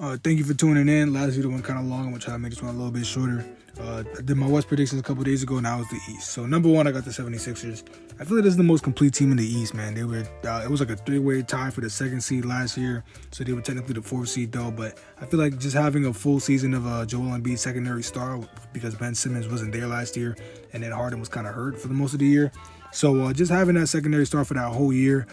Thank you for tuning in. Last video went kind of long. I'm gonna try to make this one a little bit shorter. I did my West predictions a couple days ago. Now it's the East. So number one, I got the 76ers. I feel like this is the most complete team in the East, man. They were it was like a three-way tie for the second seed last year, so they were technically the fourth seed though. But I feel like just having a full season of Joel Embiid secondary star, because Ben Simmons wasn't there last year, and then Harden was kind of hurt for the most of the year. So just having that secondary star for that whole year,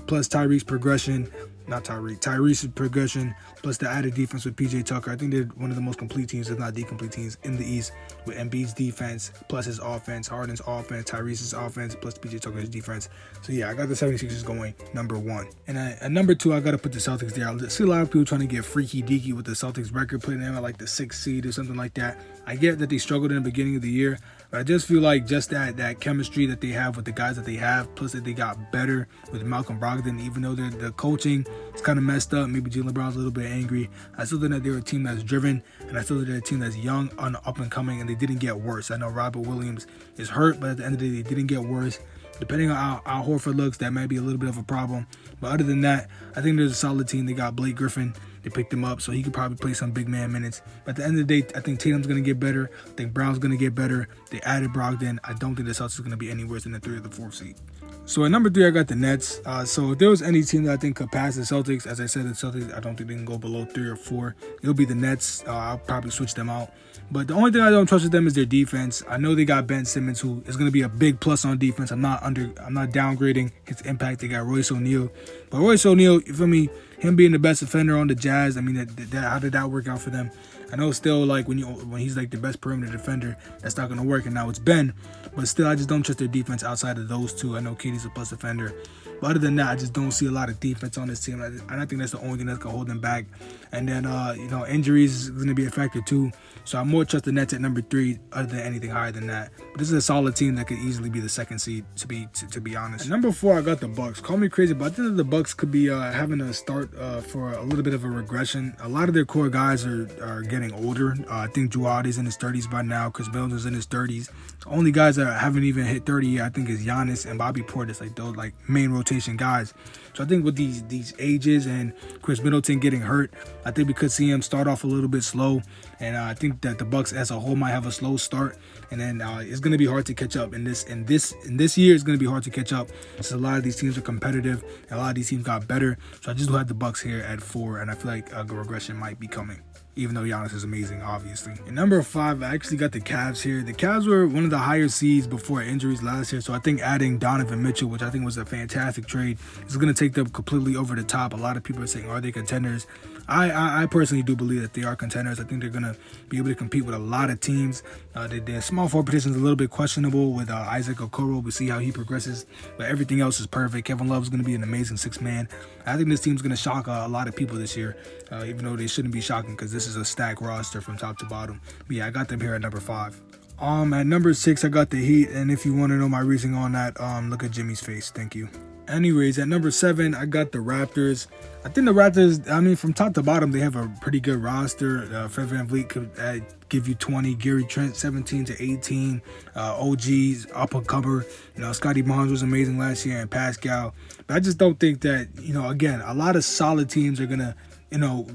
plus Tyreek's progression. Not Tyreek. Tyrese's progression, plus the added defense with PJ Tucker. I think they're one of the most complete teams, if not the complete teams, in the East, with Embiid's defense, plus his offense, Harden's offense, Tyrese's offense, plus PJ Tucker's defense. So yeah, I got the 76ers going number one. And at number two, I got to put the Celtics there. I see a lot of people trying to get freaky deaky with the Celtics record, putting them at like the 6th seed or something like that. I get that they struggled in the beginning of the year, but I just feel like just that chemistry that they have with the guys that they have, plus that they got better with Malcolm Brogdon, even though the coaching is kind of messed up. Maybe Jaylen Brown's a little bit angry. I still think that they're a team that's driven, and I still think they're a team that's young, up and coming, and they didn't get worse. I know Robert Williams is hurt, but at the end of the day, they didn't get worse. Depending on how Horford looks, that might be a little bit of a problem. But other than that, I think there's a solid team. They got Blake Griffin. They picked him up, so he could probably play some big man minutes. But at the end of the day, I think Tatum's going to get better. I think Brown's going to get better. They added Brogdon. I don't think the Celtics are going to be any worse than the 3rd or the 4th seed. So at number 3, I got the Nets. So if there was any team that I think could pass the Celtics, as I said, the Celtics, I don't think they can go below 3 or 4. It'll be the Nets. I'll probably switch them out. But the only thing I don't trust with them is their defense. I know they got Ben Simmons, who is going to be a big plus on defense. I'm not downgrading his impact. They got Royce O'Neal. But Royce O'Neal, you feel me? Him being the best defender on the Jazz, I mean, how did that work out for them? I know still, like, when he's like the best perimeter defender, that's not going to work, and now it's Ben. But still, I just don't trust their defense outside of those two. I know KD's a plus defender. But other than that, I just don't see a lot of defense on this team. And I think that's the only thing that's going to hold them back. And then, injuries is going to be a factor too. So I more trust the Nets at number 3 other than anything higher than that. But this is a solid team that could easily be the 2nd seed, to be honest. At number 4, I got the Bucks. Call me crazy, but I think that the Bucks could be having a start for a little bit of a regression. A lot of their core guys are getting older. I think Jrue Holiday's in his 30s by now. Chris Middleton's in his 30s. The only guys that haven't even hit 30 yet, I think, is Giannis and Bobby Portis, like those main rotation guys. So I think with these ages and Chris Middleton getting hurt, I think we could see him start off a little bit slow. And I think that the Bucks as a whole might have a slow start, and then it's going to be hard to catch up. In this year, it's going to be hard to catch up. Since a lot of these teams are competitive, and a lot of these teams got better. So I just do have the Bucks here at 4, and I feel like a regression might be coming, even though Giannis is amazing, obviously. And number 5, I actually got the Cavs here. The Cavs were one of the higher seeds before injuries last year, so I think adding Donovan Mitchell, which I think was a fantastic trade, is going to take them completely over the top. A lot of people are saying, are they contenders? I personally do believe that they are contenders. I think they're going to be able to compete with a lot of teams. Their small forward position is a little bit questionable with Isaac Okoro. We'll see how he progresses, but everything else is perfect. Kevin Love is going to be an amazing 6th man. I think this team's going to shock a lot of people this year, even though they shouldn't be shocking because this is a stacked roster from top to bottom. But yeah, I got them here at number 5. At number 6, I got the Heat, and if you want to know my reasoning on that, look at Jimmy's face. Thank you. Anyways, at number 7, I got the Raptors. I think the Raptors, I mean, from top to bottom, they have a pretty good roster. Fred VanVleet could give you 20. Gary Trent, 17 to 18. OG's upper cover. Scotty Barnes was amazing last year, and Pascal. But I just don't think that, again, a lot of solid teams are going to,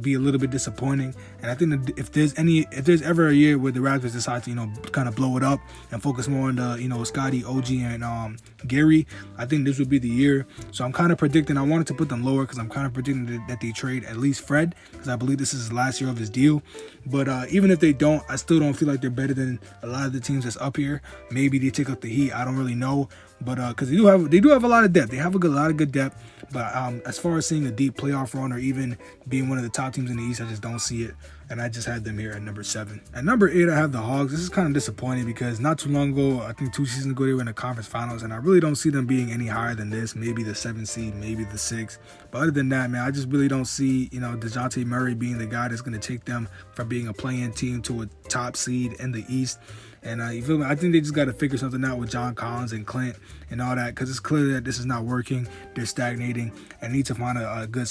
be a little bit disappointing. And I think that if there's ever a year where the Raptors decide to, kind of blow it up and focus more on the, Scotty, OG, and Gary, I think this would be the year. So I'm kind of predicting, I wanted to put them lower because I'm kind of predicting that they trade at least Fred, because I believe this is his last year of his deal. But even if they don't, I still don't feel like they're better than a lot of the teams that's up here. Maybe they take up the Heat. I don't really know. But because they do have a lot of depth. They have a lot of good depth. But as far as seeing a deep playoff run or even being one of the top teams in the East, I just don't see it. And I just had them here at number 7. At number 8, I have the Hawks. This is kind of disappointing because not too long ago, I think 2 seasons ago, they were in the conference finals. And I really don't see them being any higher than this. Maybe the 7th seed, maybe the 6th. But other than that, man, I just really don't see, DeJounte Murray being the guy that's going to take them from being a play-in team to a top seed in the East. And you feel me? I think they just got to figure something out with John Collins and Clint and all that, because it's clear that this is not working. They're stagnating and need to find a good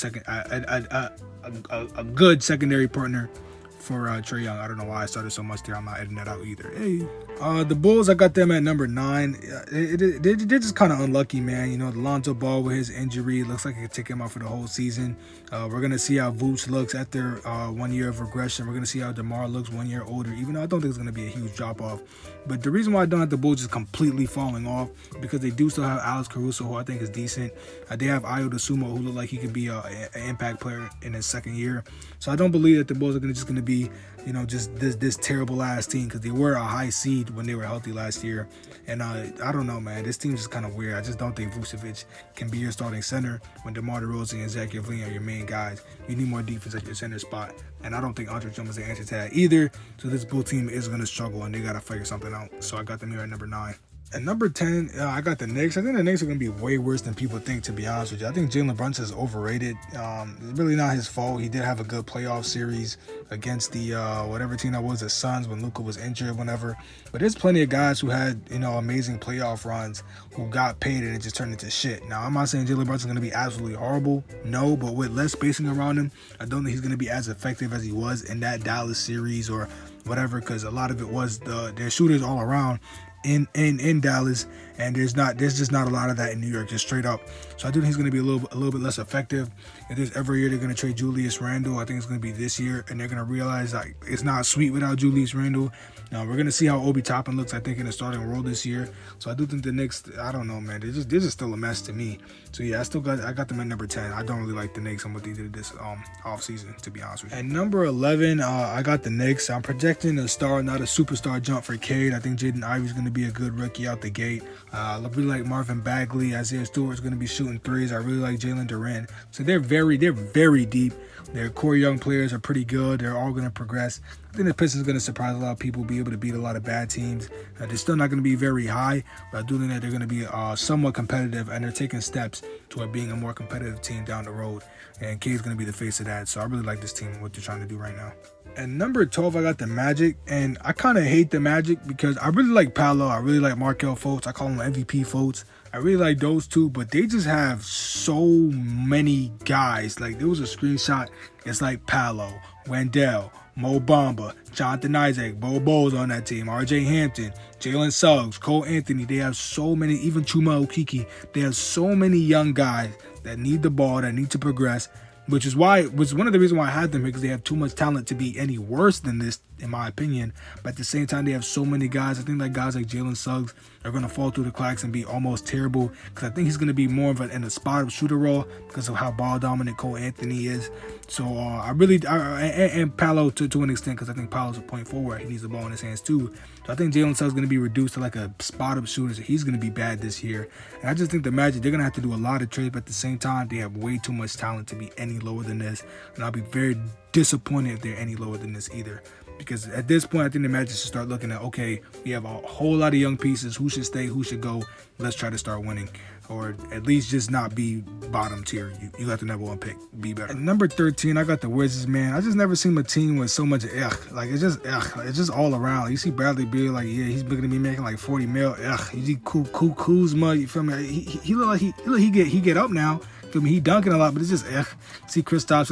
good secondary partner for Trae Young. I don't know why I started so much there. I'm not editing that out either. Hey, the Bulls, I got them at number 9. They're just kind of unlucky, man. You know, Lonzo Ball with his injury, it looks like it could take him out for the whole season. We're gonna see how Vooch looks after 1 year of regression. We're gonna see how DeMar looks 1 year older. Even though I don't think it's gonna be a huge drop off, but the reason why I don't have the Bulls just completely falling off because they do still have Alex Caruso, who I think is decent. They have Ayo Dosunmu, who look like he could be an impact player in his second year. So I don't believe that the Bulls are just going to be, you know, just this terrible ass team, because they were a high seed when they were healthy last year. And I don't know, man. This team is kind of weird. I just don't think Vucevic can be your starting center when DeMar DeRozan and Zach LaVine are your main guys. You need more defense at your center spot. And I don't think Andre Drummond's the answer to that either. So this Bull team is going to struggle, and they got to figure something out. So I got them here at number 9. At number 10, I got the Knicks. I think the Knicks are going to be way worse than people think, to be honest with you. I think Jalen Brunson is overrated. It's really not his fault. He did have a good playoff series against the whatever team that was, the Suns, when Luka was injured, whenever. But there's plenty of guys who had, you know, amazing playoff runs who got paid and it just turned into shit. Now, I'm not saying Jalen Brunson is going to be absolutely horrible. No, but with less spacing around him, I don't think he's going to be as effective as he was in that Dallas series or whatever, because a lot of it was their shooters all around in Dallas, and there's just not a lot of that in New York, just straight up. So I do think he's going to be a little bit less effective. If there's every year they're going to trade Julius Randle, I think it's going to be this year, and they're going to realize like it's not sweet without Julius Randle. Now we're going to see how Obi Toppin looks, I think, in the starting role this year. So I do think the Knicks, I don't know, man, they're just still a mess to me. So yeah, I got them at number 10. I don't really like the Knicks and what they did this off season, to be honest with you. At number 11, I got the Knicks. I'm projecting a star, not a superstar jump for Cade. I think Jaden Ivey's going to be a good rookie out the gate. I really like Marvin Bagley. Isaiah Stewart's going to be shooting threes. I really like Jalen Duren. So they're very deep. Their core young players are pretty good. They're all going to progress. I think the Pistons are going to surprise a lot of people, be able to beat a lot of bad teams. They're still not going to be very high, but I do think that they're going to be somewhat competitive, and they're taking steps toward being a more competitive team down the road. And Cade's going to be the face of that. So I really like this team and what they're trying to do right now. At number 12, I got the Magic, and I kind of hate the Magic because I really like Paolo. I really like Markelle Fultz. I call him MVP Fultz. I really like those two, but they just have so many guys. Like, there was a screenshot. It's like Paolo, Wendell, Mo Bamba, Jonathan Isaac, Bo's on that team, RJ Hampton, Jalen Suggs, Cole Anthony. They have so many, even Chuma Okeke. They have so many young guys that need the ball, that need to progress, which is one of the reasons why I had them, because they have too much talent to be any worse than this, in my opinion. But at the same time, they have so many guys. I think that guys like Jalen Suggs are going to fall through the cracks and be almost terrible, because I think he's going to be more of in a spot-up shooter role because of how ball dominant Cole Anthony is. So and Paolo to an extent, because I think Paolo's a point forward. He needs the ball in his hands too. So I think Jalen Suggs is going to be reduced to like a spot-up shooter. So he's going to be bad this year. And I just think the Magic, they're going to have to do a lot of trades, but at the same time, they have way too much talent to be any lower than this. And I'll be very disappointed if they're any lower than this either. Because at this point, I think the Magic should start looking at, okay, we have a whole lot of young pieces. Who should stay? Who should go? Let's try to start winning. Or at least just not be bottom tier. You got the number 1 pick. Be better. At number 13, I got the Wizards, man. I just never seen a team with so much Like, it's just all around. You see Bradley Beal, like, yeah, he's going to be making like 40 mil. You see Kuzma, you feel me? He look like he get up now. Feel me? He dunking a lot, but it's just See Kristaps,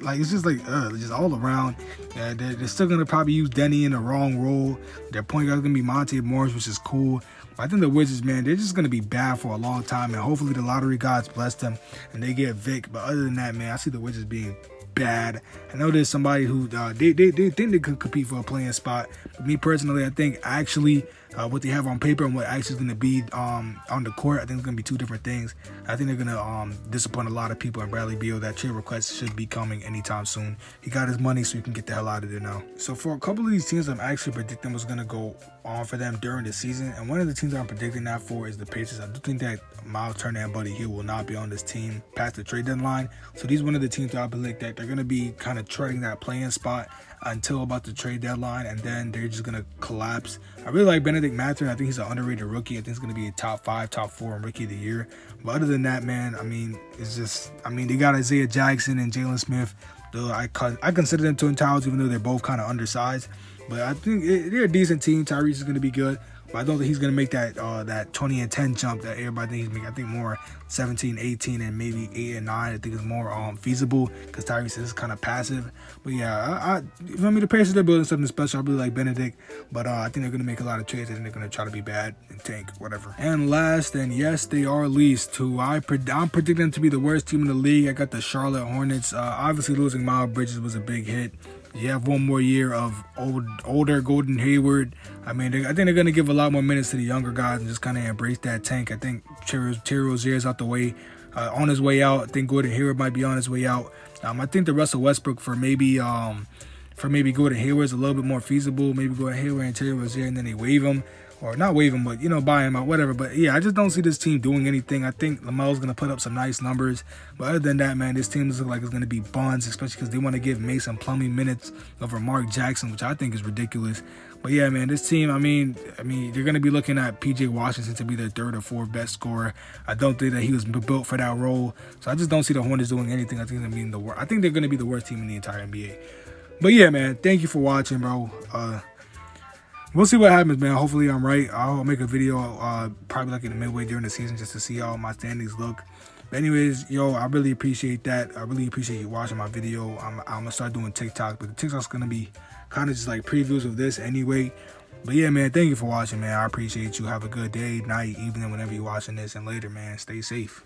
like it's just just all around. They're still gonna probably use Denny in the wrong role. Their point guard is gonna be Monte Morris, which is cool. But I think the Wizards, man, they're just gonna be bad for a long time, and hopefully the lottery gods bless them and they get Vic. But other than that, man, I see the Wizards being bad. I know there's somebody who they think they could compete for a playing spot. But me personally, I think actually what they have on paper and what actually is going to be on the court, I think it's going to be two different things. I think they're going to disappoint a lot of people. And Bradley Beal, that trade request should be coming anytime soon. He got his money, so he can get the hell out of there now. So for a couple of these teams, I'm actually predicting what's going to go on for them during the season. And one of the teams I'm predicting that for is the Pacers. I do think that Miles Turner and Buddy Hield will not be on this team past the trade deadline. So these are one of the teams that I predict that they're going to be kind of treading that playing spot until about the trade deadline, and then they're just going to collapse. I really like Benedict Mathurin. I think he's an underrated rookie. I think he's going to be a top 5, top 4 in rookie of the year. But other than that, man, they got Isaiah Jackson and Jalen Smith. Though I consider them twin towers, even though they're both kind of undersized. But I think they're a decent team. Tyrese is going to be good. but I don't think he's gonna make that that 20 and 10 jump that everybody thinks he's making. I think more 17, 18, and maybe 8 and 9. I think is more feasible because Tyrese is kind of passive. But yeah, I mean the Pacers, they're building something special. I really like Benedict, but I think they're gonna make a lot of trades and they're gonna try to be bad and tank whatever. And last, and yes, they are least, who I'm predicting them to be the worst team in the league. I got the Charlotte Hornets. Obviously losing Miles Bridges was a big hit. You have one more year of older Gordon Hayward. I mean, I think they're going to give a lot more minutes to the younger guys and just kind of embrace that tank. I think Terry Rozier is out the way, on his way out. I think Gordon Hayward might be on his way out. I think the Russell Westbrook for maybe Gordon Hayward is a little bit more feasible. Maybe Gordon Hayward and Terry Rozier, and then they waive him. Or not waive him, but, buy him out, whatever. But, yeah, I just don't see this team doing anything. I think LaMelo's going to put up some nice numbers. But other than that, man, this team looks like it's going to be buns, especially because they want to give Mason Plumlee minutes over Mark Jackson, which I think is ridiculous. But, yeah, man, this team, I mean, they're going to be looking at P.J. Washington to be their third or fourth best scorer. I don't think that he was built for that role. So I just don't see the Hornets doing anything. I think they're going to be the worst team in the entire NBA. But, yeah, man, thank you for watching, bro. We'll see what happens, man. Hopefully I'm right. I'll make a video probably like in the midway during the season just to see how my standings look. But anyways, yo, I really appreciate that. I really appreciate you watching my video. I'm going to start doing TikTok, but the TikTok's going to be kind of just like previews of this anyway. But yeah, man, thank you for watching, man. I appreciate you. Have a good day, night, evening, whenever you're watching this. And later, man, stay safe.